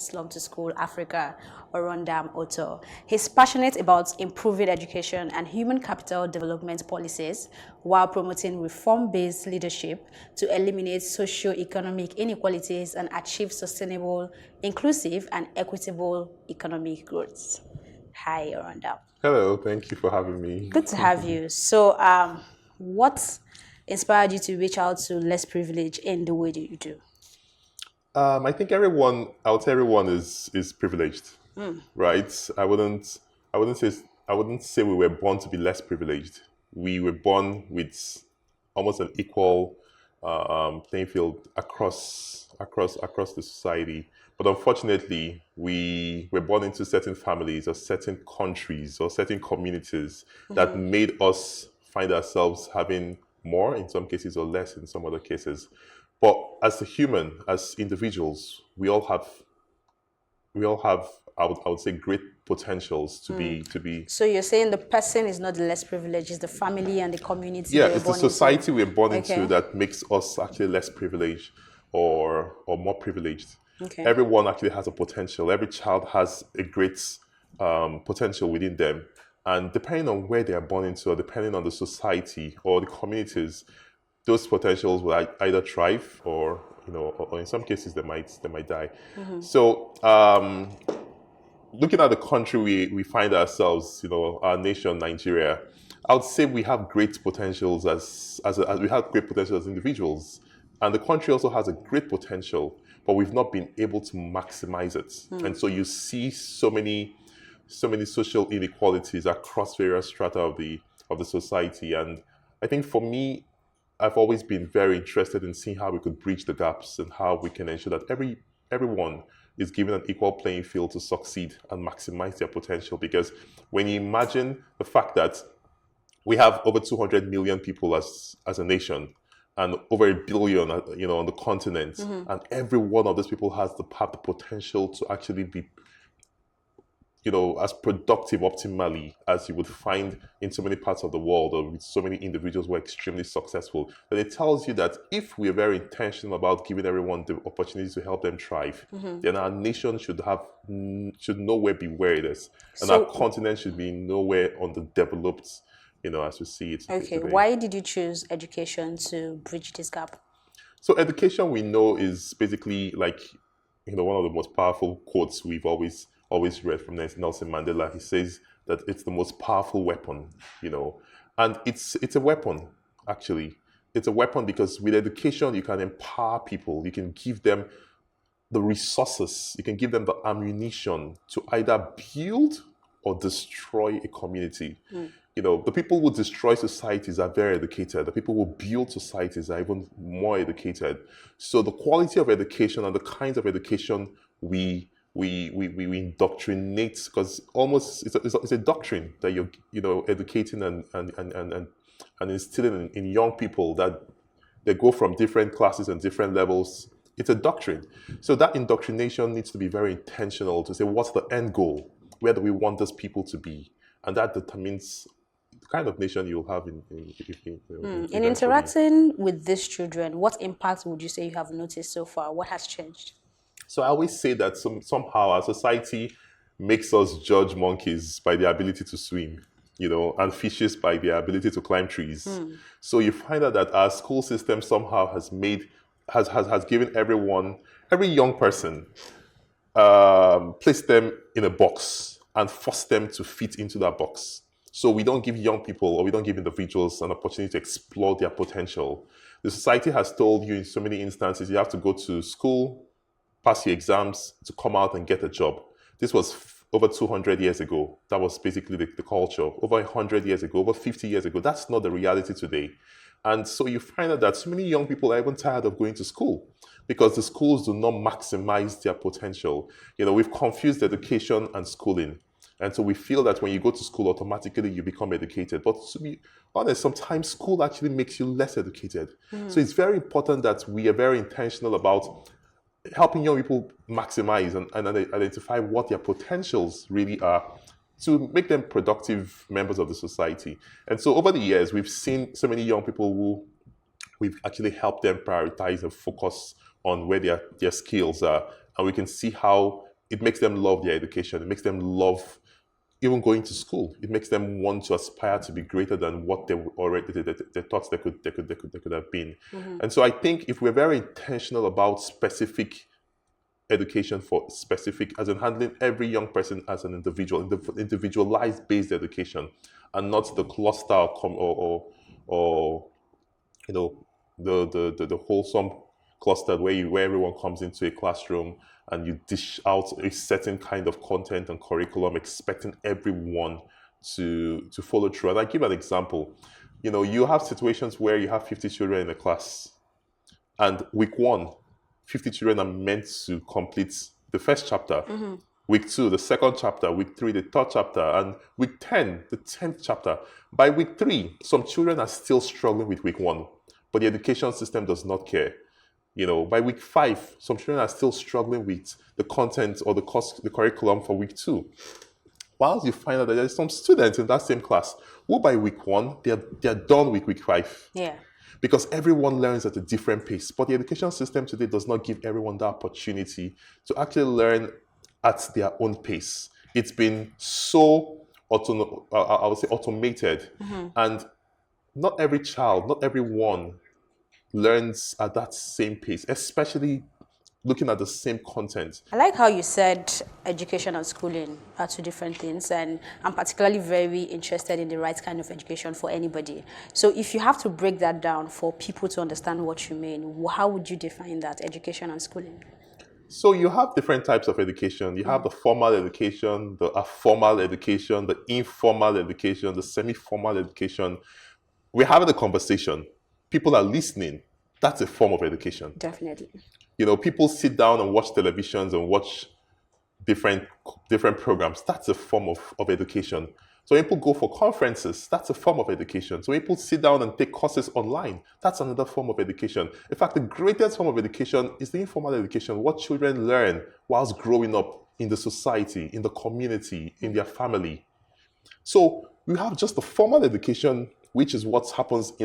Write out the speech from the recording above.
Slum to School Africa, Orondam Oto. He's passionate about improving education and human capital development policies while promoting reform-based leadership to eliminate socio-economic inequalities and achieve sustainable, inclusive, and equitable economic growth. Hi, Orondam. Hello, thank you for having me. Good to have you. So, what inspired you to reach out to less privileged in the way that you do? I think I would say everyone is privileged, right? I wouldn't say we were born to be less privileged. We were born with almost an equal playing field across the society. But unfortunately, we were born into certain families or certain countries or certain communities that made us find ourselves having more in some cases or less in some other cases. But as a human, as individuals, we all have I would say great potentials to be. So you're saying the person is not the less privileged, it's the family and the community Yeah, they were it's the born into. society we're born into Okay. that makes us actually less privileged or more privileged. Okay. Everyone actually has a potential. Every child has a great potential within them. And depending on where they are born into, or depending on the society or the communities, those potentials will either thrive or or in some cases they might die. So looking at the country we find ourselves, our nation, Nigeria, I would say we have great potentials as we have great potential as individuals, and the country also has a great potential, but we've not been able to maximize it. And so you see so many social inequalities across various strata of the society. And I think for me, I've always been very interested in seeing how we could bridge the gaps and how we can ensure that everyone is given an equal playing field to succeed and maximize their potential. Because when you imagine the fact that we have over 200 million people as a nation, and over a billion, on the continent, and every one of those people have the potential to actually be, as productive optimally as you would find in so many parts of the world, or with so many individuals who are extremely successful, then it tells you that if we are very intentional about giving everyone the opportunity to help them thrive, then our nation should nowhere be where it is, and So- our continent should be nowhere underdeveloped, as we see it Okay. today. Why did you choose education to bridge this gap? So education, we know, is basically like, one of the most powerful quotes we've always read from Nelson Mandela. He says that it's the most powerful weapon, and it's a weapon, actually. It's a weapon because with education, you can empower people. You can give them the resources. You can give them the ammunition to either build or destroy a community. The people who destroy societies are very educated. The people who build societies are even more educated. So the quality of education and the kinds of education we indoctrinate, because almost it's a doctrine that you're educating and instilling in young people, that they go from different classes and different levels. It's a doctrine. So that indoctrination needs to be very intentional to say, what's the end goal? Where do we want those people to be? And that determines the kind of nation you'll have in In interacting with these children, what impact would you say you have noticed so far? What has changed? So I always say that somehow our society makes us judge monkeys by their ability to swim, and fishes by their ability to climb trees. So you find out that our school system somehow has given every young person, placed them in a box and forced them to fit into that box. So we don't give young people, or we don't give individuals, an opportunity to explore their potential. The society has told you in so many instances, you have to go to school, pass your exams to come out and get a job. This was over 200 years ago. That was basically the culture. Over 100 years ago, over 50 years ago, that's not the reality today. And so you find out that so many young people are even tired of going to school because the schools do not maximize their potential. We've confused education and schooling. And so we feel that when you go to school, automatically you become educated. But to be honest, sometimes school actually makes you less educated. So it's very important that we are very intentional about helping young people maximize and identify what their potentials really are, to make them productive members of the society. And so over the years, we've seen so many young people who we've actually helped them prioritize and focus on where their skills are. And we can see how it makes them love their education. It makes them love even going to school. It makes them want to aspire to be greater than what they thought they could have been. And so I think if we're very intentional about specific education for specific, as in handling every young person as an individual, individualized based education, and not the cluster or you know the wholesome cluster where everyone comes into a classroom and you dish out a certain kind of content and curriculum, expecting everyone to follow through. And I give an example. You have situations where you have 50 children in a class, and week 1, 50 children are meant to complete the first chapter. Week 2, the second chapter. Week 3, the third chapter. And week 10, the 10th chapter. By week 3, some children are still struggling with week 1, but the education system does not care. By week 5, some children are still struggling with the content or the curriculum for week 2. Whilst you find out that there's some students in that same class who by week 1, they're done with week 5. Yeah. Because everyone learns at a different pace. But the education system today does not give everyone the opportunity to actually learn at their own pace. It's been so automated. And not every child, not everyone learns at that same pace, especially looking at the same content. I like how you said education and schooling are two different things, and I'm particularly very interested in the right kind of education for anybody. So if you have to break that down for people to understand what you mean, how would you define that, education and schooling? So you have different types of education. You have the formal education, the formal education, the informal education, the semi-formal education. We're having a conversation. People are listening. That's a form of education. Definitely. People sit down and watch televisions and watch different programs. That's a form of education. So when people go for conferences, that's a form of education. So when people sit down and take courses online, that's another form of education. In fact, the greatest form of education is the informal education, what children learn whilst growing up in the society, in the community, in their family. So we have just the formal education, which is what happens in